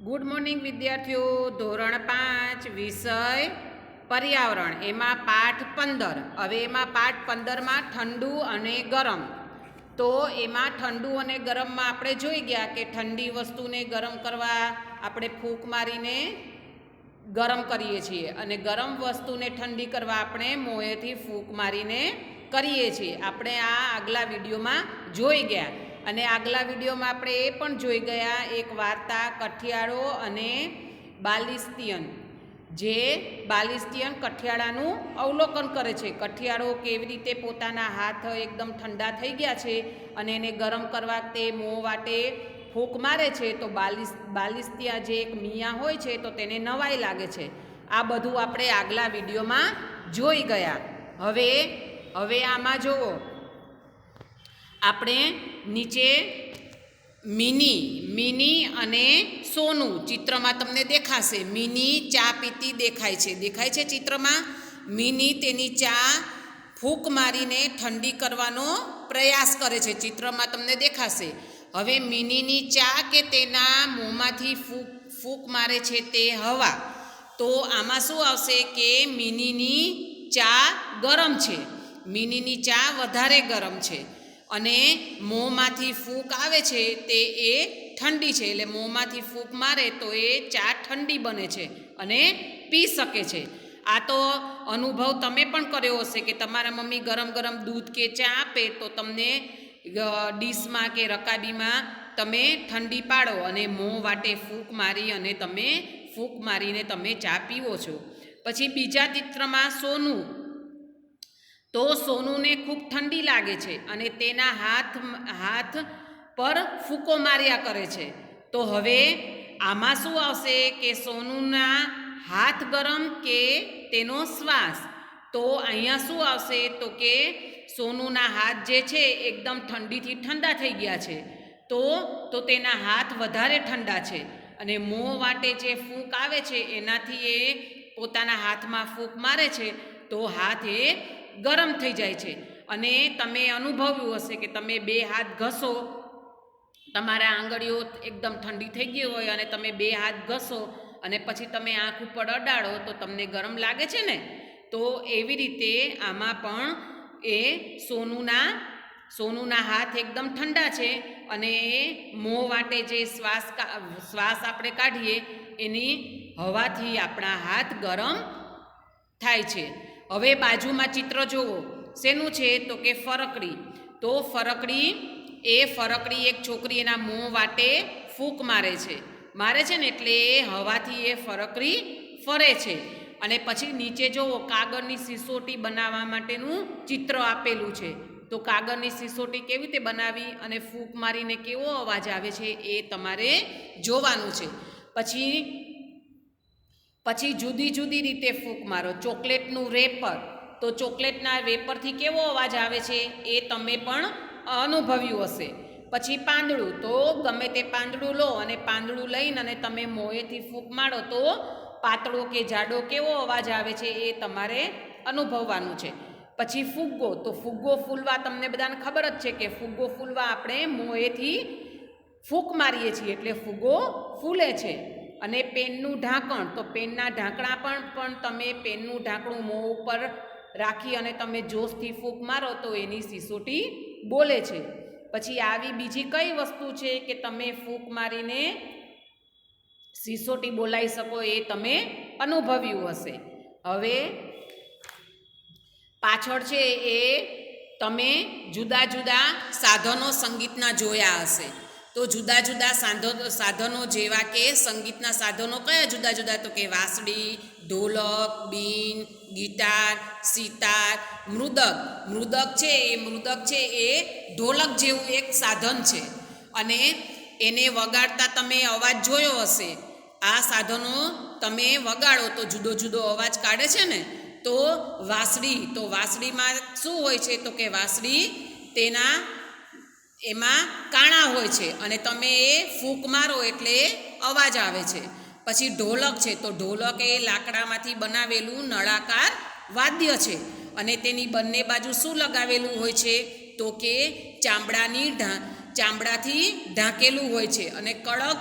Good morning વિદ્યાર્થીઓ. ધોરણ 5 વિષય પર્યાવરણ, એમાં પાઠ 15. હવે એમાં પાઠ 15માં ઠંડુ અને ગરમ. તો એમાં ઠંડુ અને ગરમમાં આપણે જોઈ ગયા કે ઠંડી વસ્તુને ગરમ કરવા આપણે ફૂંક મારીને ગરમ કરીએ છીએ અને ગરમ વસ્તુને ઠંડી કરવા આપણે મોંએથી ફૂંક મારીને કરીએ છીએ. આપણે આ આગલા વિડીયોમાં જોઈ ગયા. અને આગલા વિડીયોમાં આપણે એ પણ જોઈ ગયા એક વાર્તા કઠિયાળો અને બાલિસ્તિયન. જે બાલિસ્તિયન કઠિયાળાનું અવલોકન કરે છે. કઠિયાળો કેવી રીતે પોતાના હાથ એકદમ ઠંડા થઈ ગયા છે અને એને ગરમ કરવા તે મોં વાટે ફૂંક મારે છે, તો બાલિસ્તિયા જે એક મિયા હોય છે તો તેને નવાઈ લાગે છે. આ બધું આપણે આગલા વિડીયોમાં જોઈ ગયા. હવે આમાં જુઓ, આપણે નીચે મિની અને સોનું ચિત્રમાં તમને દેખાશે. મિની ચા પીતી દેખાય છે ચિત્રમાં. મિની તેની ચા ફૂંક મારીને ઠંડી કરવાનો પ્રયાસ કરે છે, ચિત્રમાં તમને દેખાશે. હવે મિનીની ચા કે તેના મોંમાંથી ફૂંક મારે છે તે હવા. તો આમાં શું આવશે કે મિનીની ચા ગરમ છે, મિનીની ચા વધારે ગરમ છે અને મોંમાંથી ફૂંક આવે છે તે એ ઠંડી છે. એટલે મોંમાંથી ફૂંક મારે તો એ ચા ઠંડી બને છે અને પી શકે છે. આ તો અનુભવ તમે પણ કર્યો હશે કે તમારા મમ્મી ગરમ ગરમ દૂધ કે ચા આપે તો તમને ડીશમાં કે રકાબીમાં તમે ઠંડી પાડો અને મોં વાટે ફૂંક મારી અને તમે ફૂંક મારીને તમે ચા પીવો છો. પછી બીજા ચિત્રમાં સોનું. તો સોનુને ખૂબ ઠંડી લાગે છે અને તેના હાથ પર ફૂંકો માર્યા કરે છે. તો હવે આમાં શું આવશે કે સોનુના હાથ ગરમ કે તેનો શ્વાસ. તો અહીંયા શું આવશે તો કે સોનુના હાથ જે છે એકદમ ઠંડીથી ઠંડા થઈ ગયા છે, તો તેના હાથ વધારે ઠંડા છે અને મોં વાટે જે ફૂંક આવે છે એનાથી એ પોતાના હાથમાં ફૂંક મારે છે તો હાથ એ ગરમ થઈ જાય છે. અને તમે અનુભવ્યું હશે કે તમે બે હાથ ઘસો, તમારા આંગળીઓ એકદમ ઠંડી થઈ ગઈ હોય અને તમે બે હાથ ઘસો અને પછી તમે આંખ ઉપર અડાડો તો તમને ગરમ લાગે છે ને. તો એવી રીતે આમાં પણ એ સોનુના હાથ એકદમ ઠંડા છે અને એ મોં વાટે જે શ્વાસ આપણે કાઢીએ એની હવાથી આપણા હાથ ગરમ થાય છે. હવે બાજુમાં ચિત્ર જુઓ, શેનું છે તો કે ફરકડી. તો ફરકડી એક છોકરી એના મોં વાટે ફૂંક મારે છે ને એટલે એ હવાથી એ ફરકડી ફરે છે. અને પછી નીચે જુઓ, કાગળની સિસોટી બનાવવા માટેનું ચિત્ર આપેલું છે. તો કાગળની સિસોટી કેવી રીતે બનાવી અને ફૂંક મારીને કેવો અવાજ આવે છે એ તમારે જોવાનું છે. પછી જુદી જુદી રીતે ફૂંક મારો. ચોકલેટનું રેપર, તો ચોકલેટના વેપરથી કેવો અવાજ આવે છે એ તમે પણ અનુભવ્યું હશે. પછી પાંદડું, તો ગમે તે પાંદડું લો અને પાંદડું લઈને અને તમે મોંએથી ફૂંક મારો તો પાતળો કે જાડો કેવો અવાજ આવે છે એ તમારે અનુભવવાનું છે. પછી ફુગ્ગો, તો ફુગ્ગો ફૂલવા તમને બધાને ખબર જ છે કે ફુગ્ગો ફૂલવા આપણે મોંએથી ફૂંક મારીએ છીએ એટલે ફુગ્ગો ફૂલે છે. અને પેનનું ઢાંકણ, તો પેનના ઢાંકણા પણ તમે પેનનું ઢાંકણું મોં ઉપર રાખી અને તમે જોશથી ફૂંક મારો તો એની સિસોટી બોલે છે. પછી આવી બીજી કઈ વસ્તુ છે કે તમે ફૂંક મારીને સિસોટી બોલાવી શકો એ તમે અનુભવ્યું હશે. હવે પાછળ છે એ તમે જુદા જુદા સાધનો સંગીતના જોયા હશે. તો જુદા જુદા સાધનો જેવા કે સંગીતના સાધનો કયા જુદા જુદા, તો કે વાંસળી, ઢોલક, બીન, ગિટાર, સિતાર, મૃદક છે એ ઢોલક જેવું એક સાધન છે અને એને વગાડતા તમે અવાજ જોયો હશે. આ સાધનો તમે વગાડો તો જુદો જુદો અવાજ કાઢે છે ને. તો વાંસળીમાં શું હોય છે તો કે વાંસળી એમાં કાણા હોય છે અને તમે એ ફૂંક મારો એટલે અવાજ આવે છે. પછી ઢોલક છે, તો ઢોલક એ લાકડામાંથી બનાવેલું નળાકાર વાદ્ય છે અને તેની બંને બાજુ શું લગાવેલું હોય છે તો કે ચામડાથી ઢાંકેલું હોય છે અને કડક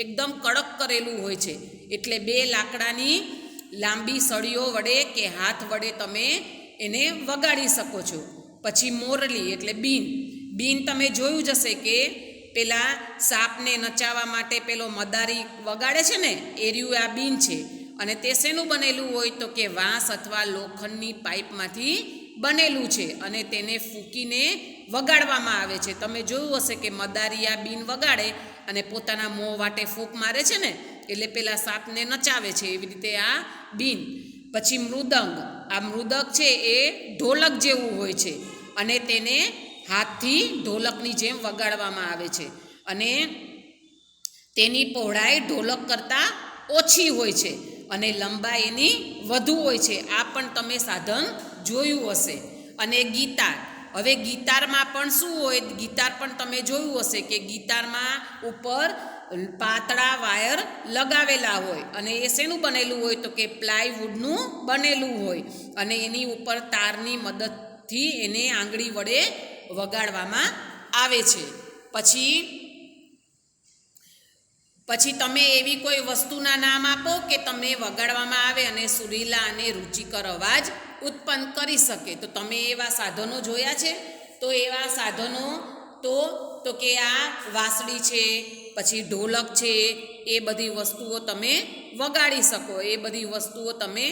એકદમ કડક કરેલું હોય છે. એટલે 2 લાકડાની લાંબી સળીઓ વડે કે હાથ વડે તમે એને વગાડી શકો છો. પછી મોરલી એટલે બીન. બીન તમે જોયું જ હશે કે પેલા સાપને નચાવવા માટે પેલો મદારી વગાડે છે ને, એ રહ્યું આ બીન છે. અને તે શેનું બનેલું હોય તો કે વાંસ અથવા લોખંડની પાઇપમાંથી બનેલું છે અને તેને ફૂંકીને વગાડવામાં આવે છે. તમે જોયું હશે કે મદારી આ બીન વગાડે અને પોતાના મોં વાટે ફૂંક મારે છે ને, એટલે પેલા સાપને નચાવે છે. એવી રીતે આ બીન. પછી મૃદંગ. આ મૃદંગ છે એ ઢોલક જેવું હોય છે અને તેને હાથથી ઢોલકની જેમ વગાડવામાં આવે છે અને તેની પહોળાઈ ઢોલક કરતાં ઓછી હોય છે અને લંબાઈ એની વધુ હોય છે. આ પણ તમે સાધન જોયું હશે. અને ગિટાર. હવે ગિટારમાં પણ શું હોય, ગિટાર પણ તમે જોયું હશે કે ગિટારમાં ઉપર પાતળા વાયર લગાવેલા હોય અને એ શેનું બનેલું હોય તો કે પ્લાયવુડનું બનેલું હોય અને એની ઉપર તારની મદદથી એને આંગળી વડે વગાડવામાં આવે છે. પછી તમે એવી કોઈ વસ્તુના નામ આપો કે તમે વગાડવામાં આવે અને સુરીલા અને રુચિકર અવાજ ઉત્પન્ન કરી શકે. તો તમે એવા સાધનો જોયા છે? તો એવા સાધનો તો કે આ વાંસળી છે, પછી ઢોલક છે, એ બધી વસ્તુઓ તમે વગાડી શકો. એ બધી વસ્તુઓ તમે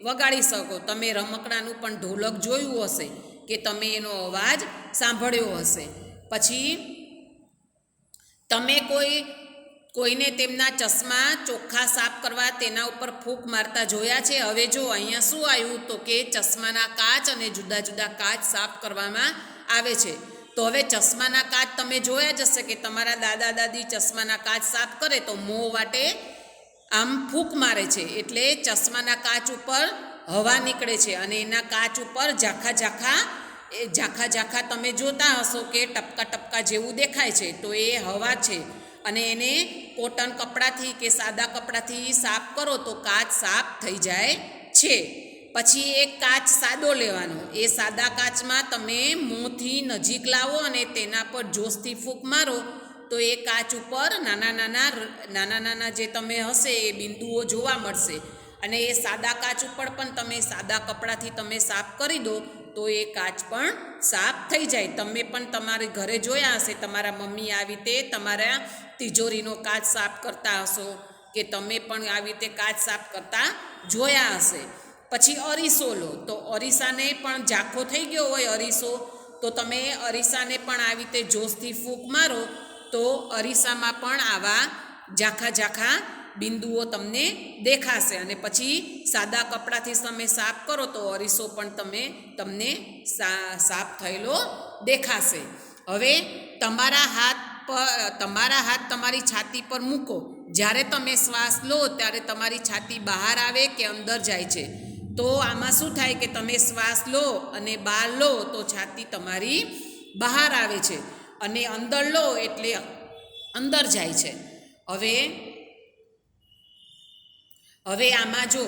વગાડી શકો. તમે રમકડાનું પણ ઢોલક જોયું હશે કે તમે એનો અવાજ સાંભળ્યો હશે. પછી તમે કોઈને તેમના ચશ્મા ચોખ્ખા સાફ કરવા તેના ઉપર ફૂંક મારતા જોયા છે? હવે જો અહીંયા શું આવ્યું તો કે ચશ્માના કાચ અને જુદા જુદા કાચ સાફ કરવામાં આવે છે. તો હવે ચશ્માના કાચ તમે જોયા જ હશે કે તમારા દાદા દાદી ચશ્માના કાચ સાફ કરે તો મોં વાટે આમ ફૂંક મારે છે, એટલે ચશ્માના કાચ ઉપર હવા નીકળે છે અને એના કાચ ઉપર ઝાંખા ઝાંખા તમે જોતા હશો કે ટપકા ટપકા જેવું દેખાય છે. તો એ હવા છે અને એને કોટન કપડાથી કે સાદા કપડાથી સાફ કરો તો કાચ સાફ થઈ જાય છે. પછી એક કાચ સાદો લેવાનો. એ સાદા કાચમાં તમે મોંથી નજીક લાવો અને તેના પર જોશથી ફૂંક મારો તો એ કાચ ઉપર નાના જે તમે હશે એ બિંદુઓ જોવા મળશે અને એ સાદા કાચ ઉપર પણ તમે સાદા કપડાથી તમે સાફ કરી દો તો એ કાચ પણ સાફ થઈ જાય. તમે પણ તમારી ઘરે જોયા હશે, તમારા મમ્મી આવી રીતે તમારા તિજોરીનો કાચ સાફ કરતા હશો કે તમે પણ આવી રીતે કાચ સાફ કરતા જોયા હશે. પછી અરીસો લો. તો અરીસાને પણ ઝાંખો થઈ ગયો હોય અરીસો, તો તમે અરીસાને પણ આવી રીતે જોશથી ફૂંક મારો તો અરીસામાં પણ આવા ઝાંખા બિંદુઓ તમને દેખાશે અને પછી સાદા કપડાથી તમે સાફ કરો તો અરીસો પણ તમને સાફ થયેલો દેખાશે. હવે તમારા હાથ તમારી છાતી પર મૂકો. જ્યારે તમે શ્વાસ લો ત્યારે તમારી છાતી બહાર આવે કે અંદર જાય છે? તો આમાં શું થાય કે તમે શ્વાસ લો અને બહાર લો તો છાતી તમારી બહાર આવે છે અને અંદર લો એટલે અંદર જાય છે. હવે આમાં જો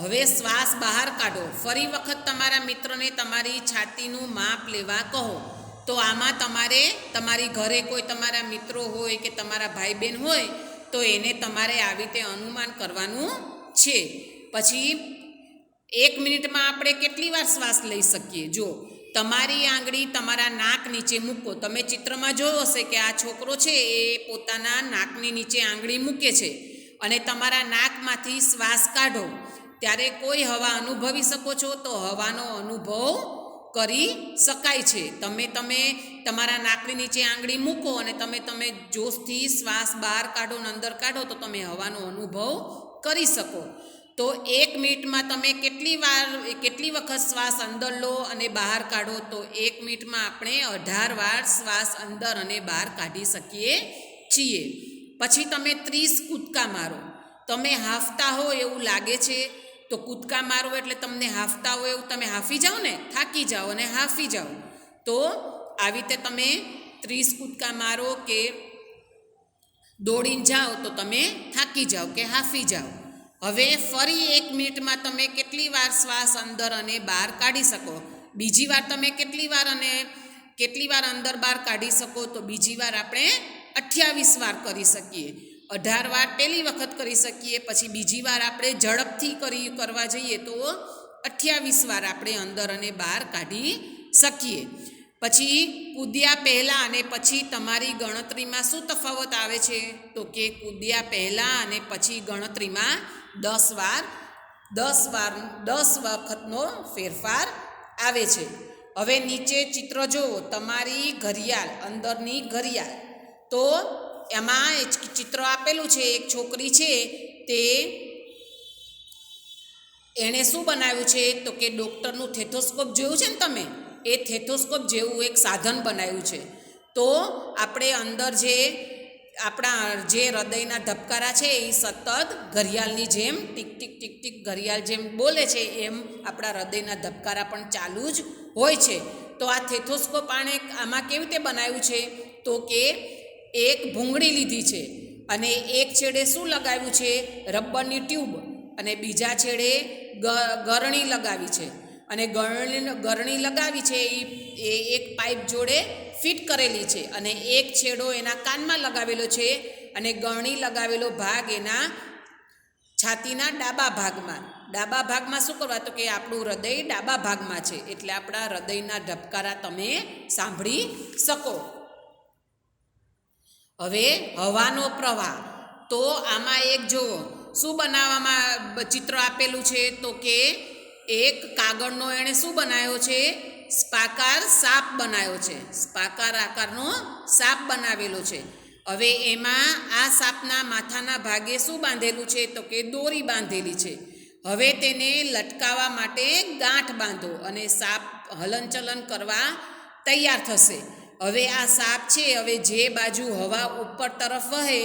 હવે શ્વાસ બહાર કાઢો. ફરી વખત તમારા મિત્રને તમારી છાતીનું માપ લેવા કહો. તો આમાં તમારે તમારી ઘરે કોઈ તમારા મિત્રો હોય કે તમારા ભાઈ બહેન હોય તો એને તમારે આવી રીતે અનુમાન કરવાનું છે. પછી 1 મિનિટમાં આપણે કેટલી વાર શ્વાસ લઈ શકીએ? જો તમારી આંગળી તમારા નાક નીચે મૂકો. તમે ચિત્રમાં જોયો હશે કે આ છોકરો છે એ પોતાના નાકની નીચે આંગળી મૂકે છે અને તમારા નાકમાંથી શ્વાસ કાઢો ત્યારે કોઈ હવા અનુભવી શકો છો? તો હવાનો અનુભવ કરી શકાય છે. તમે તમારા નાકની નીચે આંગળી મૂકો અને તમે જોશથી શ્વાસ બહાર કાઢો ને અંદર કાઢો તો તમે હવાનો અનુભવ કરી શકો. તો 1 મિનિટમાં તમે કેટલી વખત શ્વાસ અંદર લો અને બહાર કાઢો? તો 1 મિનિટમાં આપણે 18 વાર શ્વાસ અંદર અને બહાર કાઢી શકીએ છીએ. પછી તમે 30 કૂદકા મારો. તમે હાંફતા હો એવું લાગે છે તો કૂદકા મારો એટલે તમને હાંફતા હોય એવું તમે હાંફી જાઓ ને, થાકી જાઓ અને હાંફી જાઓ. તો આવી રીતે તમે 30 કૂદકા મારો કે દોડીને જાઓ તો તમે થાકી જાઓ કે હાંફી જાઓ. હવે ફરી 1 મિનિટમાં તમે કેટલી વાર શ્વાસ અંદર અને બહાર કાઢી શકો? બીજી વાર તમે કેટલી વાર અંદર બહાર કાઢી શકો? તો બીજી વાર આપણે 28 વાર કરી શકીએ. 18 વાર પહેલી વખત કરી શકીએ, પછી બીજી વાર આપણે ઝડપથી કરવા જઈએ તો 28 વાર આપણે અંદર અને બહાર કાઢી શકીએ. પછી કૂદ્યા પહેલાં અને પછી તમારી ગણતરીમાં શું તફાવત આવે છે? તો કે કૂદ્યા પહેલાં અને પછી ગણતરીમાં 10 વખતનો ફેરફાર આવે છે. હવે નીચે ચિત્ર જુઓ, તમારી ઘડિયાળ, અંદરની ઘડિયાળ. તો એમાં ચિત્ર આપેલું છે, એક છોકરી છે તે એણે શું બનાવ્યું છે? તો કે ડૉક્ટરનું થેથોસ્કોપ જોયું છે ને તમે, એ થેથોસ્કોપ જેવું એક સાધન બનાવ્યું છે. તો આપણે અંદર આપણા જે હૃદયના ધબકારા છે એ સતત ઘડિયાળની જેમ ટીક ટીક ટીક ટીક ઘડિયાળ જેમ બોલે છે એમ આપણા હૃદયના ધબકારા પણ ચાલુ જ હોય છે. તો આ થેથોસ્કોપ આમાં કેવી રીતે બનાવ્યું છે? તો કે એક ભૂંગળી લીધી છે અને એક છેડે શું લગાવ્યું છે? રબરની ટ્યુબ, અને બીજા છેડે ગરણી લગાવી છે. અને ગરણી લગાવી છે એ એક પાઇપ જોડે ફિટ કરેલી છે, અને એક છેડો એના કાનમાં લગાવેલો છે, અને ગરણી લગાવેલો ભાગ એના છાતીના ડાબા ભાગમાં શું કરવા? તો કે આપણું હૃદય ડાબા ભાગમાં છે, એટલે આપણા હૃદયના ધબકારા તમે સાંભળી શકો. હવે હવાનો પ્રવાહ. તો આમાં એક જુઓ શું બનાવવામાં ચિત્ર આપેલું છે? તો કે એક કાગળનો એણે શું બનાવ્યો છે? સ્પાકાર સાપ બનાવ્યો છે. સ્પાકાર આકારનો સાપ બનાવેલો છે. હવે એમાં આ સાપના માથાના ભાગે શું બાંધેલું છે? તો કે દોરી બાંધેલી છે. હવે તેને લટકાવવા માટે ગાંઠ બાંધો અને સાપ હલનચલન કરવા તૈયાર થશે. હવે આ સાપ છે, હવે જે બાજુ હવા ઉપર તરફ વહે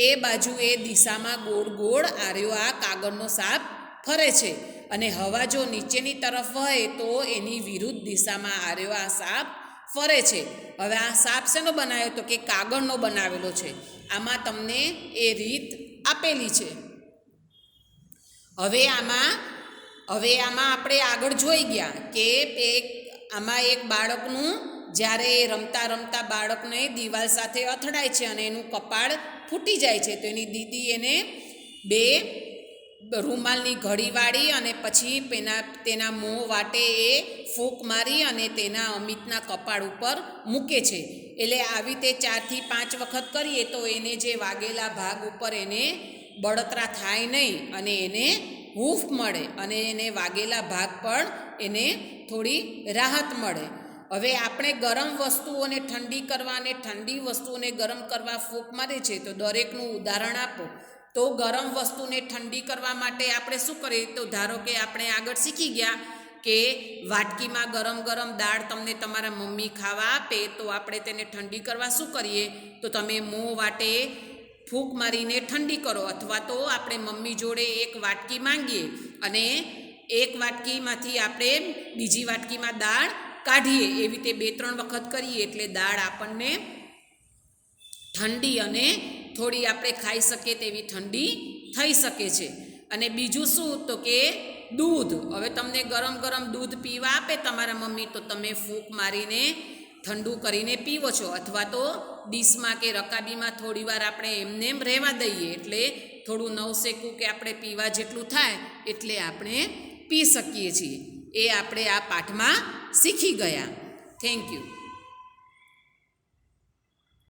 એ બાજુ એ દિશામાં ગોળ ગોળ આ કાગળનો સાપ ફરે છે, અને હવા જો નીચેની તરફ વહે તો એની વિરુદ્ધ દિશામાં આ સાપ ફરે છે. હવે આ સાપ શેનો બનાવ્યો? તો કે કાગળનો બનાવેલો છે. આમાં તમને એ રીત આપેલી છે. હવે આમાં આપણે આગળ જોઈ ગયા કે આમાં એક બાળકનું, જ્યારે રમતા રમતા બાળકને દિવાલ સાથે અથડાય છે અને એનું કપાળ ફૂટી જાય છે, તો એની દીદી એને 2 રૂમાલની ઘડી વાળી અને પછી તેના મોં વાટે એ ફૂંક મારી અને તેના અમિતના કપાળ ઉપર મૂકે છે. એટલે આવી રીતે 4 થી 5 વખત કરીએ તો એને જે વાગેલા ભાગ ઉપર એને બળતરા થાય નહીં, અને એને હૂંફ મળે, અને એને વાગેલા ભાગ પર એને થોડી રાહત મળે. હવે આપણે ગરમ વસ્તુઓને ઠંડી કરવા અને ઠંડી વસ્તુઓને ગરમ કરવા ફૂંક મારે છે, તો દરેકનું ઉદાહરણ આપો. તો ગરમ વસ્તુને ઠંડી કરવા માટે આપણે શું કરીએ? તો ધારો કે આપણે આગળ શીખી ગયા કે વાટકીમાં ગરમ ગરમ દાળ તમને તમારા મમ્મી ખાવા આપે, તો આપણે તેને ઠંડી કરવા શું કરીએ? તો તમે મોં વાટે ફૂંક મારીને ઠંડી કરો, અથવા તો આપણે મમ્મી જોડે એક વાટકી માંગીએ અને એક વાટકીમાંથી આપણે બીજી વાટકીમાં દાળ કાઢીએ. એવી રીતે 2-3 વખત કરીએ એટલે દાળ આપણને ઠંડી અને થોડી આપણે ખાઈ શકીએ તેવી ઠંડી થઈ શકે છે. અને બીજું શું? તો કે દૂધ. હવે તમને ગરમ ગરમ દૂધ પીવા આપે તમારા મમ્મી, તો તમે ફૂંક મારીને ઠંડુ કરીને પીવો છો, અથવા તો ડીશમાં કે રકાબીમાં થોડી વાર આપણે એમને રહેવા દઈએ, એટલે થોડું નવશેકું કે આપણે પીવા જેટલું થાય એટલે આપણે પી શકીએ છીએ. એ આપણે આ પાઠમાં શીખી ગયા. Thank you.